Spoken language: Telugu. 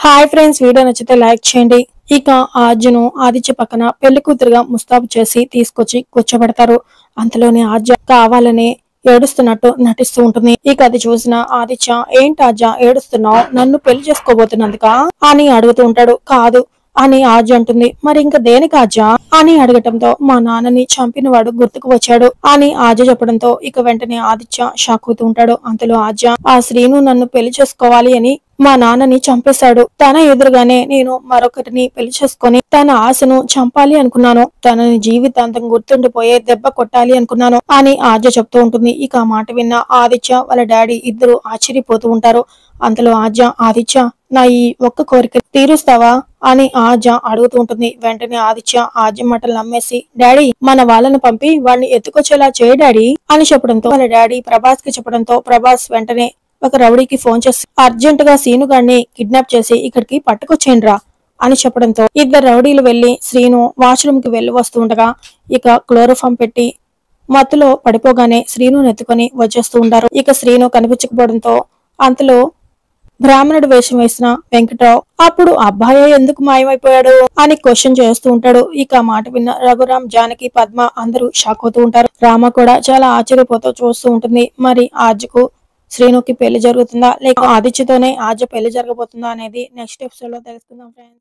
హాయ్ ఫ్రెండ్స్, వీడియో నచ్చితే లైక్ చేయండి. ఇక ఆర్జును ఆదిత్య పక్కన పెళ్లి కూతురుగా ముస్తాబు చేసి తీసుకొచ్చి కూర్చోబెడతారు. అంతలోనే ఆర్జ కావాలని ఏడుస్తున్నట్టు నటిస్తూ ఉంటుంది. ఇక అది చూసిన ఆదిత్య, ఏంటి ఆర్జ ఏడుస్తున్నావు, నన్ను పెళ్లి చేసుకోబోతున్నందుకా అని అడుగుతూ ఉంటాడు. కాదు అని ఆర్జ అంటుంది. మరి ఇంకా దేనికి ఆర్జ అని అడగటంతో, మా నాన్నని చంపిన వాడు గుర్తుకు వచ్చాడు అని ఆర్జ చెప్పడంతో ఇక వెంటనే ఆదిత్య షాక్ అవుతూ ఉంటాడు. అంతలో ఆర్జ, ఆ శ్రీను నన్ను పెళ్లి చేసుకోవాలి అని మా నాన్నని చంపేశాడు. తన ఎదురుగానే నేను మరొకరిని పెళ్లి చేసుకొని తన ఆశను చంపాలి అనుకున్నాను. తనని జీవితాంతం గుర్తుండిపోయే దెబ్బ కొట్టాలి అనుకున్నాను అని ఆర్జ చెప్తూ ఉంటుంది. ఇక ఆ మాట విన్న ఆదిత్య వాళ్ళ డాడీ ఇద్దరు ఆశ్చర్యపోతూ ఉంటారు. అంతలో ఆర్జ, ఆదిత్య నా ఈ ఒక్క కోరిక తీరుస్తావా అని ఆర్జ అడుగుతూ ఉంటుంది. వెంటనే ఆదిత్య ఆర్జ మాటలు నమ్మేసి, డాడీ మన వాళ్ళని పంపి వాడిని ఎత్తుకొచ్చేలా చేయి డాడీ అని చెప్పడంతో వాళ్ళ డాడీ ప్రభాస్ కి చెప్పడంతో ప్రభాస్ వెంటనే ఒక రౌడీకి ఫోన్ చేసి అర్జెంట్ గా శ్రీను గారిని కిడ్నాప్ చేసి ఇక్కడికి పట్టుకొచ్చేయండిరా అని చెప్పడంతో ఇద్దరు రౌడీలు వెళ్లి శ్రీను వాష్రూమ్ కి వెళ్లి వస్తూ ఉండగా ఇక క్లోరోఫామ్ పెట్టి మత్తులో పడిపోగానే శ్రీను ఎత్తుకొని వచ్చేస్తూ ఉంటారు. ఇక శ్రీను కనిపించకపోవడంతో అంతలో బ్రాహ్మణుడు వేషం వేసిన వెంకట్రావు, అప్పుడు అబ్బాయి ఎందుకు మాయమైపోయాడు అని క్వశ్చన్ చేస్తూ ఉంటాడు. ఇక మాట విన్న రఘురామ్, జానకి, పద్మ అందరూ షాక్ అవుతూ ఉంటారు. రామ కూడా చాలా ఆశ్చర్యపోతూ చూస్తూ ఉంటుంది. మరి ఆర్జకు శ్రీనుకి పెళ్లి జరుగుతుందా లేక ఆదిత్యతోనే ఆర్జ పెళ్లి జరగబోతుందా అనేది నెక్స్ట్ ఎపిసోడ్ లో తెలుసుకుందాం ఫ్రెండ్స్.